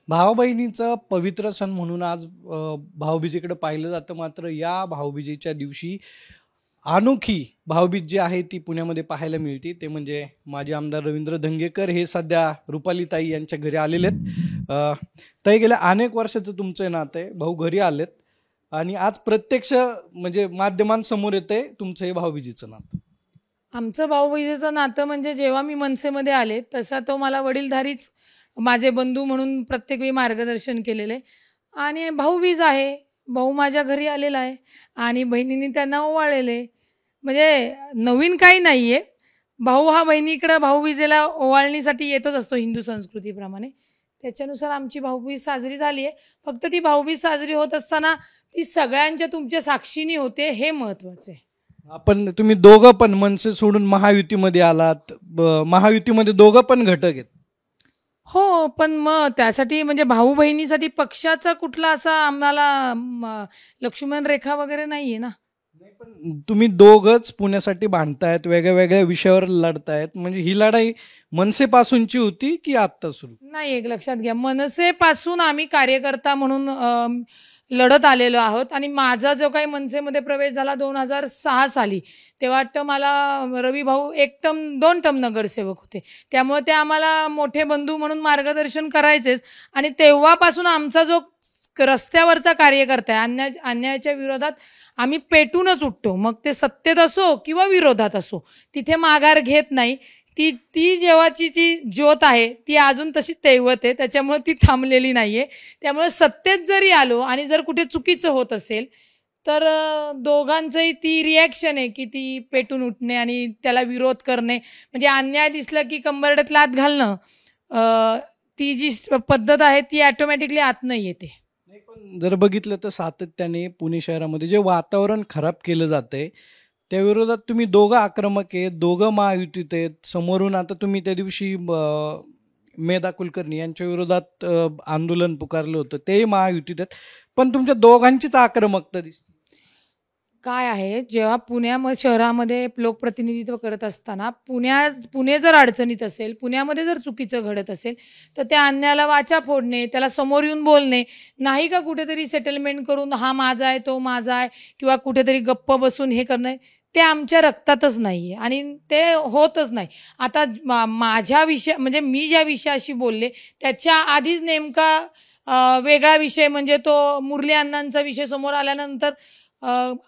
भावा बहिणीचा पवित्र सण म्हणून आज भाऊबीजेकडे पाहिलं जातं. मात्र या भाऊबीजेच्या दिवशी अनोखी भाऊबीज जी आहे ती पुण्यामध्ये पाहायला मिळते. ते म्हणजे माजी आमदार रवींद्र धंगेकर हे सध्या रुपालीताई यांच्या घरी आलेले आहेत. ताई, गेल्या अनेक वर्षाचं तुमचं हे नातं आहे, भाऊ घरी आलेत आणि आज प्रत्यक्ष म्हणजे माध्यमांसमोर येतंय तुमचं हे भाऊबीजेचं नातं. आमचं भाऊबीजेचं नातं म्हणजे जेव्हा मी मनसेमध्ये आले तसा तो मला वडीलधारीच माझे बंधू म्हणून प्रत्येक वेळी मार्गदर्शन केलेलं आहे. आणि भाऊबीज आहे, भाऊ माझ्या घरी आलेला आहे आणि बहिणींनी त्यांना ओवाळलेलं आहे. म्हणजे नवीन काही नाही आहे. भाऊ हा बहिणीकडं भाऊबीजेला ओवाळणीसाठी येतच असतो हिंदू संस्कृतीप्रमाणे. त्याच्यानुसार आमची भाऊबीज साजरी झाली आहे. फक्त ती भाऊबीज साजरी होत असताना ती सगळ्यांच्या तुमच्या साक्षीने होते, हे महत्त्वाचं आहे. आपण तुम्ही दोघं पण मनसे सोडून महायुतीमध्ये आलात. महायुतीमध्ये दोघं पण घटक आहेत. हो, पण मग त्यासाठी म्हणजे भाऊ बहिणीसाठी पक्षाचा कुठला असा आम्हाला लक्ष्मण रेखा वगैरे नाहीये ना. नाही, पण तुम्ही दोघंच पुण्यासाठी भांडतायत, वेगळ्या वेगळ्या विषयावर लढतायत. म्हणजे ही लढाई मनसेपासूनची होती की आत्ता सुरू? नाही, एक लक्षात घ्या, मनसेपासून आम्ही कार्यकर्ता म्हणून लढत आलेलो आहोत. आणि माझा जो काही मनसेमध्ये प्रवेश झाला 2006 साली, तेव्हा वाटतं मला रवी भाऊ 2 टर्म नगरसेवक होते. त्यामुळे ते आम्हाला मोठे बंधू म्हणून मार्गदर्शन करायचेच. आणि तेव्हापासून आमचा जो रस्त्यावरचा कार्यकर्ता आहे, अन्यायाच्या विरोधात आम्ही पेटूनच उठतो. मग ते सत्तेत असो किंवा विरोधात असो, तिथे माघार घेत नाही. ती ती जेव्हाची जी ज्योत आहे ती अजून तशी तेवत आहे, त्याच्यामुळे ती थांबलेली नाही आहे. त्यामुळे सत्तेत जरी आलो आणि जर कुठे चुकीचं होत असेल तर दोघांचंही ती रिॲक्शन आहे की ती पेटून उठणे आणि त्याला विरोध करणे. म्हणजे अन्याय दिसलं की कंबरड्यात लाथ घालणं, ती जी पद्धत आहे ती ॲटोमॅटिकली आतनं येते. नाही, पण जर बघितलं तर सातत्याने पुणे शहरामध्ये जे वातावरण खराब केलं जातंय त्या विरोधात तुम्ही दोघं आक्रमक आहेत, दोघं महायुतीत आहेत. समोरून आता तुम्ही त्या दिवशी मेधा कुलकर्णी यांच्या विरोधात आंदोलन पुकारलं होतं, तेही महायुतीत आहेत. पण तुमच्या दोघांचीच आक्रमकता दिसते. काय आहे, जेव्हा शहरामध्ये लोकप्रतिनिधित्व करत असताना पुणे जर अडचणीत असेल, पुण्यामध्ये जर चुकीचं घडत असेल, तर त्या अन्यायाला वाचा फोडणे, त्याला समोर येऊन बोलणे, नाही का कुठेतरी सेटलमेंट करून हा माझा आहे तो माझा आहे किंवा कुठेतरी गप्प बसून हे करणं, ते आमच्या रक्तातच नाही आहे आणि ते होतच नाही. आता माझ्या विषय म्हणजे मी ज्या विषयाशी बोलले त्याच्या आधीच नेमका वेगळा विषय म्हणजे तो मुरली अण्णांचा विषय समोर आल्यानंतर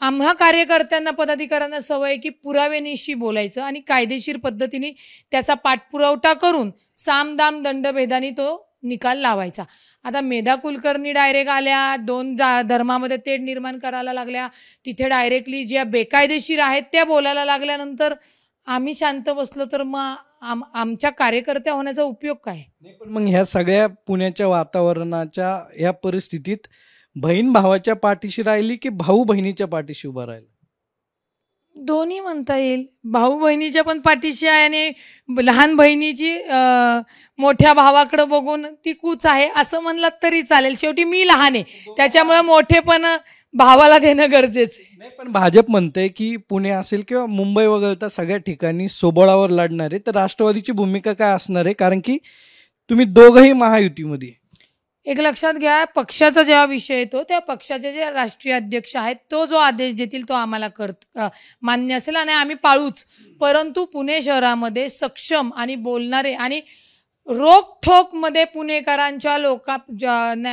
आम्हा कार्यकर्त्यांना पदाधिकाऱ्यांना सवय की पुराव्यानिशी बोलायचं आणि कायदेशीर पद्धतीने त्याचा पाठपुरावा करून सामदाम दंडभेदाने तो निकाल लावायचा. आता मेधा कुलकर्णी डायरेक्ट आल्या, दोन धर्मामध्ये तेढ निर्माण करायला लागल्या, तिथे डायरेक्टली ज्या बेकायदेशीर आहेत त्या बोलायला लागल्यानंतर आम्ही शांत बसलो तर मग आमच्या कार्यकर्त्या होण्याचा उपयोग काय? नाही, पण मग ह्या सगळ्या पुण्याच्या वातावरणाच्या ह्या परिस्थितीत बहीण भावाच्या पाठीशी राहिली की भाऊ बहिणीच्या पाठीशी उभा राहिला? दोन्ही म्हणता येईल. भाऊ बहिणीच्या पण पाठीशी आहे आणि लहान बहिणीची मोठ्या भावाकडे बघून ती कूच आहे असं म्हणलं तरी चालेल. शेवटी मी लहान आहे, त्याच्यामुळे मोठेपण भावाला देणं गरजेचं आहे. नाही, पण भाजप म्हणते की पुणे असेल किंवा मुंबई वगळता सगळ्या ठिकाणी सोबळावर लढणार आहे. तर राष्ट्रवादीची भूमिका काय असणार आहे? कारण की तुम्ही दोघंही महायुतीमध्ये. एक लक्षात घ्या, पक्षाचा जेव्हा विषय येतो तेव्हा पक्षाचे जे राष्ट्रीय अध्यक्ष आहेत तो जो आदेश देतील तो आम्हाला मान्य असेल आणि आम्ही पाळूच. परंतु पुणे शहरामध्ये सक्षम आणि बोलणारे आणि रोखठोकमध्ये पुणेकरांच्या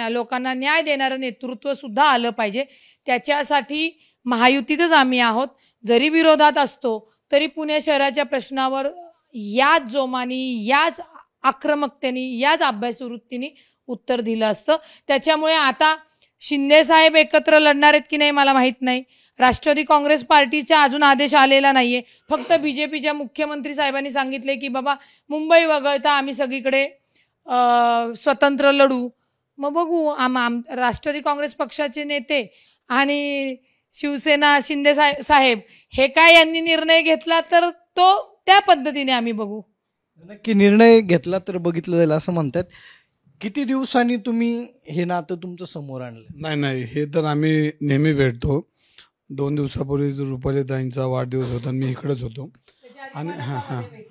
लोकांना न्याय देणारं नेतृत्व सुद्धा आलं पाहिजे. त्याच्यासाठी महायुतीतच आम्ही आहोत. जरी विरोधात असतो तरी पुणे शहराच्या प्रश्नावर याच जोमानी, याच आक्रमकतेने, याच अभ्यासवृत्तीने उत्तर दिलं असतं. त्याच्यामुळे आता शिंदे साहेब एकत्र लढणार आहेत की नाही मला माहीत नाही. राष्ट्रवादी काँग्रेस पार्टीचा अजून आदेश आलेला नाहीये. फक्त बीजेपीच्या मुख्यमंत्री साहेबांनी सांगितले की बाबा मुंबई वगळता आम्ही सगळीकडे स्वतंत्र लढू. मग बघू. राष्ट्रवादी काँग्रेस पक्षाचे नेते आणि शिवसेना शिंदे साहेब हे काय यांनी निर्णय घेतला तर तो त्या पद्धतीने आम्ही बघू. नक्की निर्णय घेतला तर बघितलं जाईल असं म्हणतात. किती दिवसांनी तुम्ही हे नातं तुमचं समोर आणलं? नाही, हे तर आम्ही नेहमी भेटतो. 2 दिवसापूर्वी जो रुपालीताईंचा वाढदिवस होता मी इकडेच होतो आणि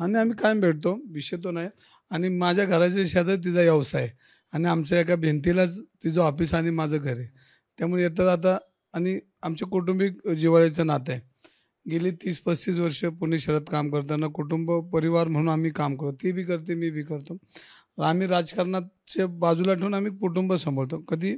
आणि आम्ही कायम भेटतो, विषय तो नाही. आणि माझ्या घराच्या शेजारी तिचा व्यवसाय आणि आमच्या एका भिंतीलाच तिचं ऑफिस आणि माझं घर आहे. त्यामुळे येता जाता आणि आमचं कौटुंबिक जिव्हाळ्याचं नातं आहे. गेली 30-35 वर्ष पुणे शहरात काम करताना कुटुंब परिवार म्हणून आम्ही काम करतो. ती बी करते, मी बी करतो. आम्ही राजकारणाच्या बाजूला ठेवून आम्ही कुटुंब सांभाळतो. कधी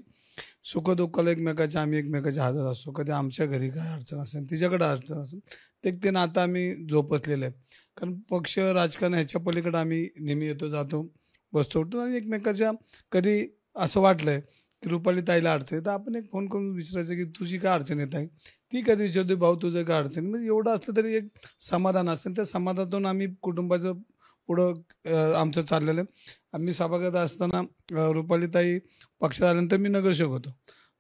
सुखदुःखाला आम्ही एकमेकाच्या हातात असतो. कधी आमच्या घरी काय अडचण असेल, तिच्याकडे अडचण असेल, ते नातं आम्ही जोपासलेलं आहे. कारण पक्ष राजकारण ह्याच्या पलीकडे आम्ही नेहमी येतो जातो, बसतो उठतो आणि एकमेकाच्या कधी असं वाटलंय की रुपाली ताईला अडचण आहे तर आपण एक फोन करून विचारायचं की तुझी काय अडचण येत आहे. ती कधी विचारते भाऊ तुझं काय अडचण आहे. म्हणजे एवढं असलं तरी एक समाधान असेल. त्या समाधानातून आम्ही कुटुंबाचं पुढं आमचं चाललेलं आहे. आम्ही सभागृहात असताना रुपालीताई पक्षात आल्यानंतर मी नगरसेवक होतो.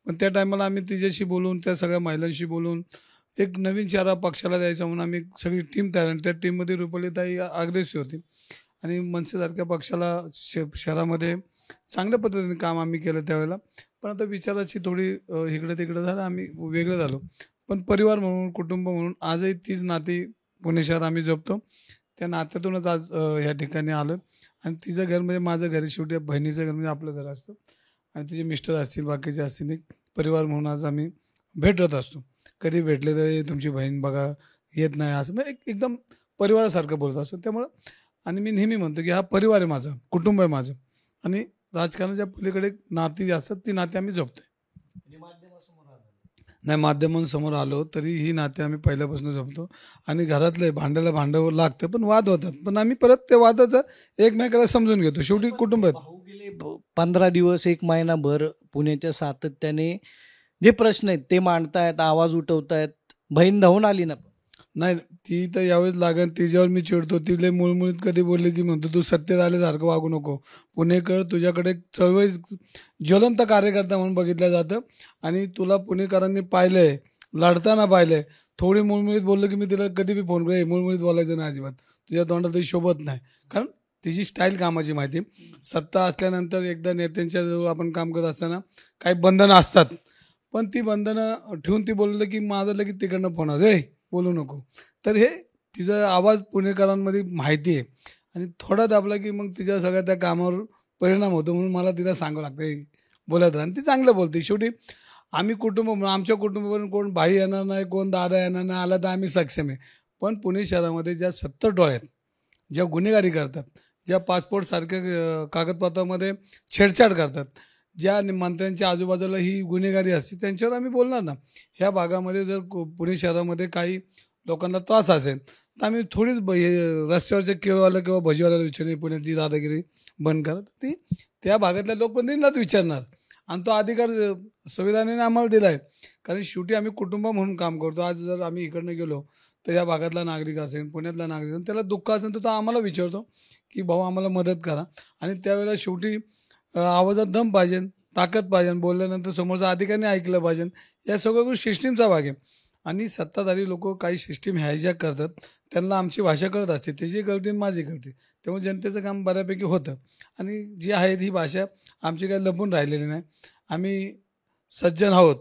पण त्या टायमाला आम्ही तिच्याशी बोलून त्या सगळ्या महिलांशी बोलून एक नवीन चेहरा पक्षाला द्यायचा म्हणून आम्ही सगळी टीम तयार आणि त्या टीममध्ये रुपालीताई अग्रेसिव्ह होती आणि मनसेसारख्या पक्षाला शहरामध्ये चांगल्या पद्धतीने काम आम्ही केलं त्यावेळेला. पण आता विचाराची थोडी इकडं तिकडं झालं, आम्ही वेगळं झालो. पण परिवार म्हणून कुटुंब म्हणून आजही तीच नाती पुणे शहरात आम्ही जपतो. त्या नात्यातूनच आज ह्या ठिकाणी आलो आणि तिचं घर म्हणजे माझं घर आहे. शेवटी बहिणीचं घर म्हणजे आपलं घर असतं आणि तिचे मिस्टर असतील बाकीचे असतील एक परिवार म्हणून आज आम्ही भेटत असतो. कधी भेटले तर तुमची बहीण बघा येत नाही असं म्हणजे एकदम परिवारासारखं बोलत असतो. त्यामुळं आणि मी नेहमी म्हणतो की हा परिवार आहे माझा, कुटुंब आहे माझं आणि राजकारणाच्या पलीकडे नाती जी असतात ती नाती आम्ही जपतोय. नाही माध्यमांसमोर आलो तरी ही नाते आम्ही पहिल्यापासून जपतो आणि घरातले भांड्याला भांडवं लागतं पण वाद होतात पण आम्ही परत त्या वादाचं एकमेकाला समजून घेतो. शेवटी कुटुंब आहेत. भाऊ गेले 15 दिवस 1 महिनाभर पुण्याच्या सातत्याने जे प्रश्न आहेत ते मांडतायत, आवाज उठवतायत. बहीण धावून आली ना. नाही ती तर यावेळेस लागेल तिच्यावर मी चिडतो. ती लय मुळमुळीत कधी बोलली की म्हणतो तू सत्तेत आल्यासारखं वागू नको. पुणेकर तुझ्याकडे चळवळी ज्वलंत कार्यकर्ता म्हणून बघितलं जातं आणि तुला पुणेकरांनी पाहिलंय, लढताना पाहिलंय. थोडी मुळमुळीत बोललं की मी तिला कधी बी फोन करे मुळमुळीत बोलायचं नाही अजिबात. तुझ्या तोंडात तरी शोभत नाही. कारण तिची स्टाईल कामाची माहिती. सत्ता असल्यानंतर एकदा नेत्यांच्या जवळ आपण काम करत असताना काही बंधनं असतात पण ती बंधनं ठेवून ती बोललं की माझं लगेच तिकडनं फोन आहे बोलू नको. तर हे तिचा आवाज पुणेकरांमध्ये माहिती आहे आणि थोडा दाबला की मग तिच्या सगळ्या त्या कामावर परिणाम होतो म्हणून मला तिला सांगावं लागतं बोलत राहा. आणि ती चांगलं बोलते. शेवटी आम्ही कुटुंब म्हणून आमच्या कुटुंबावरून कोण भाई येणार नाही, कोण दादा येणार नाही. आला तर आम्ही सक्षम आहे. पण पुणे शहरामध्ये ज्या 70 टोळ्या आहेत, ज्या गुन्हेगारी करतात, ज्या पासपोर्टसारख्या कागदपत्रामध्ये छेडछाड करतात, ज्या मंत्र्यांच्या आजूबाजूला ही गुन्हेगारी असते त्यांच्यावर आम्ही बोलणार ना. ह्या भागामध्ये जर पुणे शहरामध्ये काही लोकांना त्रास असेल तर आम्ही थोडीच रस्त्यावरच्या केळवाला किंवा भजीवाल्याला विचारणे पुण्याची दादागिरी बंद करा. ती त्या भागातल्या लोकप्रतिनिधींनाच विचारणार आणि तो अधिकार संविधानाने आम्हाला दिला आहे. कारण शेवटी आम्ही कुटुंब म्हणून काम करतो. आज जर आम्ही इकडनं गेलो तर या भागातला नागरिक असेल, पुण्यातला नागरिक असेल, त्याला दुःख असेल तर तो आम्हाला विचारतो की भाऊ आम्हाला मदत करा. आणि त्यावेळेला शेवटी आवाजात दम पाहिजे, ताकद पाहिजे, बोलल्यानंतर समोरचा अधिकाऱ्याने ऐकलं पाहिजे. या सगळ्या गोष्टी सिस्टीमचा भाग आहे. आणि सत्ताधारी लोक काही सिस्टीम हायजॅक करतात. त्यांना आमची भाषा कळत असते, त्याची कळते आणि माझी कळते. त्यामुळे जनतेचं काम बऱ्यापैकी होतं आणि जी आहे ही भाषा आमची काही लपून राहिलेली नाही. आम्ही सज्जन आहोत,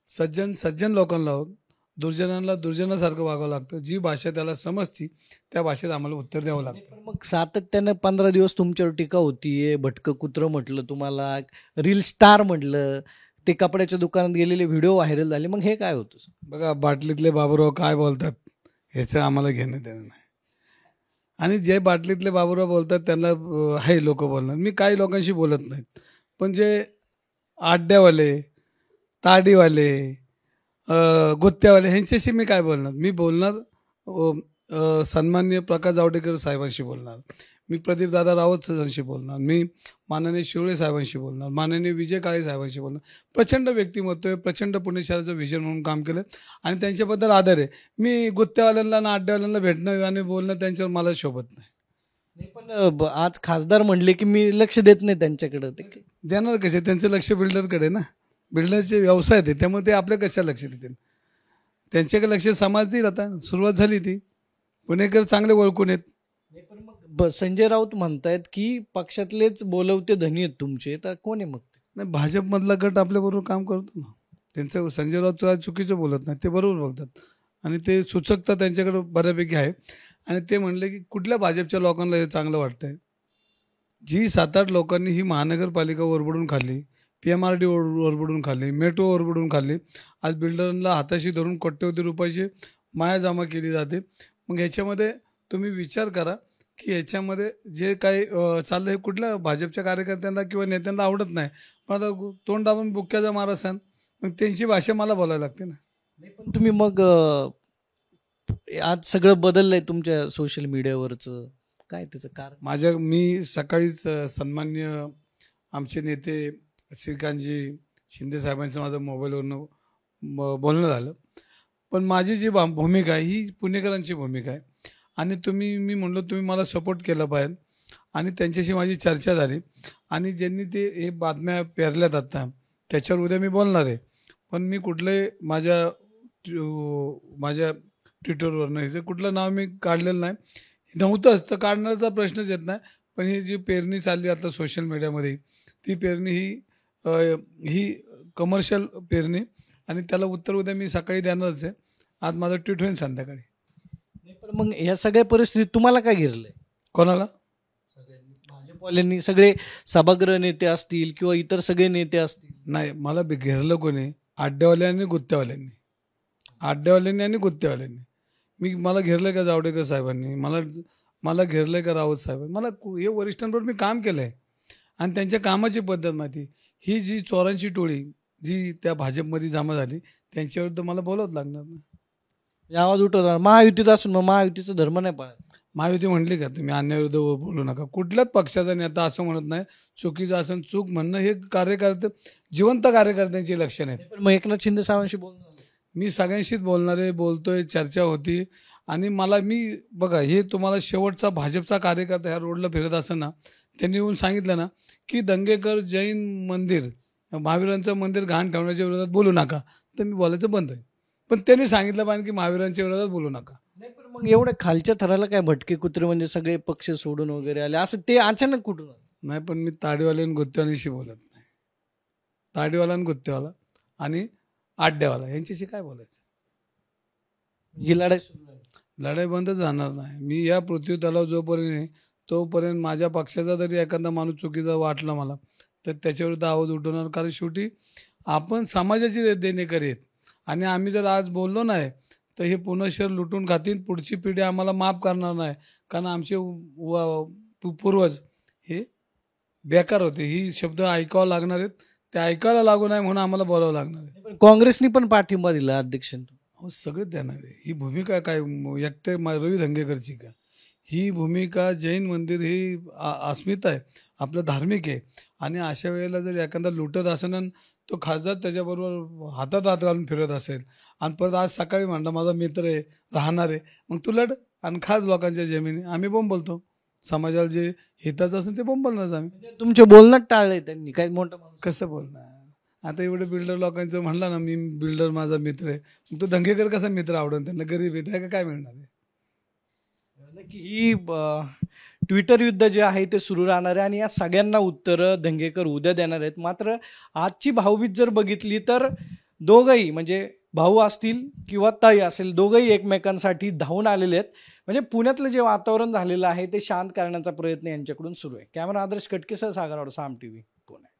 सज्जन लोकांना आहोत. दुर्जनांना दुर्जनासारखं वागावं लागतं. जी भाषा त्याला समजती त्या भाषेत आम्हाला उत्तर द्यावं लागतं. पण मग सातत्यानं 15 दिवस तुमच्यावर टीका होतीये. भटकं कुत्रं म्हटलं तुम्हाला, रील स्टार म्हटलं, ते कपड्याच्या दुकानात गेलेले व्हिडिओ व्हायरल झाले. मग हे काय होतं? बघा बाटलीतले बाबूराव काय बोलतात ह्याचं आम्हाला घेणं देणं नाही. आणि जे बाटलीतले बाबूराव बोलतात त्यांना हे लोक बोलणार. मी काही लोकांशी बोलत नाहीत. पण जे आड्यावाले, ताडीवाले, गुत्त्यावाले ह्यांच्याशी मी काय बोलणार. मी बोलणार सन्माननीय प्रकाश जावडेकर साहेबांशी बोलणार, मी प्रदीपदादा राऊत साहेबांशी बोलणार, मी माननीय शिवळे साहेबांशी बोलणार, माननीय विजय काळे साहेबांशी बोलणार. प्रचंड व्यक्तिमत्व आहे, प्रचंड पुणे शहराचं व्हिजन म्हणून काम केलं आणि त्यांच्याबद्दल आदर आहे. मी गुत्त्यावाल्यांना आणि आड्यावाल्यांना भेटणं आणि बोलणं त्यांच्यावर मला शोभत नाही. नाही पण आज खासदार म्हणले की मी लक्ष देत नाही त्यांच्याकडं. ते देणार कसे? त्यांचं लक्ष बिल्डरकडे ना. बिल्डरचे व्यवसाय ते, त्यामुळे ते आपल्या कशा लक्ष देतील? त्यांच्याकडे लक्ष समाज देईल. आता सुरुवात झाली ती. पुणेकर चांगले ओळखून आहेत. पण मग संजय राऊत म्हणतायत की पक्षातलेच बोलवते धनी आहेत तुमचे, तर कोण आहे मग? नाही भाजपमधला गट आपल्याबरोबर काम करतो ना. त्यांचं संजय राऊत चुकीचं बोलत नाही, ते बरोबर बोलतात आणि ते सुचकता त्यांच्याकडे बऱ्यापैकी आहे. आणि ते म्हणले की कुठल्या भाजपच्या लोकांना हे चांगलं वाटतंय? जी 7-8 लोकांनी ही महानगरपालिका ओरबडून खाल्ली, PMRD ओरबडून खाल्ली, मेट्रो ओरबडून खाल्ली, आज बिल्डरांना हाताशी धरून कोट्यवधी रुपयाची माया जमा केली जाते. मग ह्याच्यामध्ये तुम्ही विचार करा की ह्याच्यामध्ये जे काही चाललं हे कुठल्या भाजपच्या कार्यकर्त्यांना किंवा नेत्यांना आवडत नाही. पण आता तोंड दाबून बुक्क्याचा मार असाल मग त्यांची भाषा मला बोलायला लागते ना. नाही पण तुम्ही मग आज सगळं बदललंय तुमच्या सोशल मीडियावरचं, काय त्याचं कारण? मी सकाळीच सन्मान्य आमचे नेते श्रीकांतजी शिंदे साहेबांचं माझं मोबाईलवरनं बोलणं झालं. पण माझी जी भूमिका आहे ही पुणेकरांची भूमिका आहे. आणि मी म्हणलो तुम्ही मला सपोर्ट केला पाहिजे. आणि त्यांच्याशी माझी चर्चा झाली. आणि ज्यांनी हे बातम्या पेरल्यात आता त्याच्यावर उद्या मी बोलणार आहे. पण मी कुठलंही माझ्या ट्विटरवरनं ह्याचं कुठलं नाव मी काढलेलं नाही, नव्हतंच तर काढण्याचा प्रश्नच येत नाही. पण ही जी पेरणी चालली आता सोशल मीडियामध्ये ती पेरणी ही कमर्शियल पेरणी आणि त्याला उत्तर उद्या मी सकाळी देणारच आहे. आज माझं ट्विट होईल संध्याकाळी. पण मग ह्या सगळ्या परिस्थितीत तुम्हाला काय घेरलंय? कोणाला? भाजपवाल्यांनी, सगळे सभागृह नेते असतील किंवा इतर सगळे नेते असतील. नाही, मला घेरलं कोणी? आड्यावाल्यांनी गुत्त्यावाल्यांनी आणि गुत्त्यावाल्यांनी. मला घेरलं का जावडेकर साहेबांनी? मला घेरलं का राऊत साहेबांनी? मला हे वरिष्ठांबरोबर मी काम केलं आहे आणि त्यांच्या कामाची पद्धत माहिती. ही जी चोरांची टोळी जी त्या भाजपमध्ये जमा झाली त्यांच्याविरुद्ध मला बोलावंच लागणार ना. आवाज उठवणार महायुतीत असून मग महायुतीचा धर्म नाही पाळत. महायुती म्हणली का तुम्ही अन्याविरुद्ध बोलू नका? कुठल्याच पक्षाचा नेता असं म्हणत नाही. चुकीचं असं चूक म्हणणं हे कार्यकर्ते, जिवंत कार्यकर्त्यांची लक्षण आहेत. पण मग एकनाथ शिंदे साहेबांशी बोलणार? मी सगळ्यांशीच बोलतोय, चर्चा होती. आणि मी बघा, हे तुम्हाला शेवटचा भाजपचा कार्यकर्ता ह्या रोडला फिरत असताना त्यांनी येऊन सांगितलं ना की दंगेकर जैन मंदिर, महावीरांचं मंदिर घाण ठेवण्याच्या विरोधात बोलू नका, तर मी बोलायचं बंद होईल. पण त्यांनी सांगितलं पाहिजे की महावीरांच्या विरोधात बोलू नका. नाही पण मग एवढ्या खालच्या थराला काय भटके कुत्रे म्हणजे सगळे पक्ष सोडून वगैरे आले असं ते अचानक कुठून? नाही, पण मी ताडीवाले आणि गुत्तेवाल्यांशी बोलत नाही. ताडीवाला आणि गुत्तेवाला आणि आड्यावाला यांच्याशी काय बोलायचं? ही लढाई सुरू आहे. लढाई बंदच जाणार नाही. मी या पृथ्वी तलाव जोपर्यंत तोपर्यंत माझ्या पक्षाचा जरी एखादा माणूस चुकीचा वाटला मला तर त्याच्याविरुद्ध आवाज उठवणार. कारण शेवटी आपण समाजाची देणेकरी आहेत आणि आम्ही जर आज बोललो नाही तर हे पुनश्वर लुटून खातील. पुढची पिढी आम्हाला माफ करणार नाही. कारण आमचे पूर्वज हे बेकार होते. ही शब्द ऐकावं लागणार आहेत. ते ऐकायला लागू नाही म्हणून आम्हाला बोलावं लागणार आहे. पण काँग्रेसनी पण पाठिंबा दिला अध्यक्षांनी. हो, सगळेच देणार आहे. ही भूमिका काय एकटे रवी धंगेकरची का? ही भूमिका जैन मंदिर ही अस्मिता आहे, आपलं धार्मिक आहे. आणि अशा वेळेला जर एखादा लुटत असेल तो खासदार त्याच्याबरोबर हातात हात घालून फिरत असेल आणि परत आज सकाळी म्हणलं माझा मित्र आहे, राहणार आहे, मग तू लढ आणि खास लोकांच्या जमिनी. आम्ही बोंब बोलतो, समाजाला जे हिताचं असेल ते बोंब बोलणार आम्ही. तुमचे बोलणं टाळलंय त्यांनी, काय मोठं माणूस कसं बोलणार? आता एवढे बिल्डर लोकांचं म्हणलं ना, मी बिल्डर माझा मित्र आहे, मग तो दंगेकर कसा मित्र आवडेल? त्यांना गरीब आहे का काय मिळणार आहे? की ही ट्विटर युद्ध जे आहे ते सुरू राहणार आहे आणि या सगळ्यांना उत्तरं दंगेकर उद्या देणार आहेत. मात्र आजची भाऊबीज जर बघितली तर दोघंही म्हणजे भाऊ असतील किंवा ताई असेल दोघंही एकमेकांसाठी धावून आलेले आहेत. म्हणजे पुण्यातलं जे वातावरण झालेलं आहे ते शांत करण्याचा प्रयत्न यांच्याकडून सुरू आहे. कॅमेरा आदर्श कटकेसह सागर साम TV पुणे.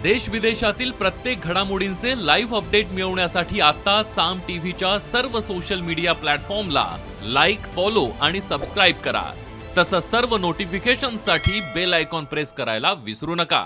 देश विदेशातील प्रत्येक घडामोडींचे लाईव्ह अपडेट मिळवण्यासाठी आता साम टीव्हीच्या सर्व सोशल मीडिया प्लॅटफॉर्मला लाईक, फॉलो आणि सबस्क्राईब करा. तसंच सर्व नोटिफिकेशनसाठी बेल आयकॉन प्रेस करायला विसरू नका.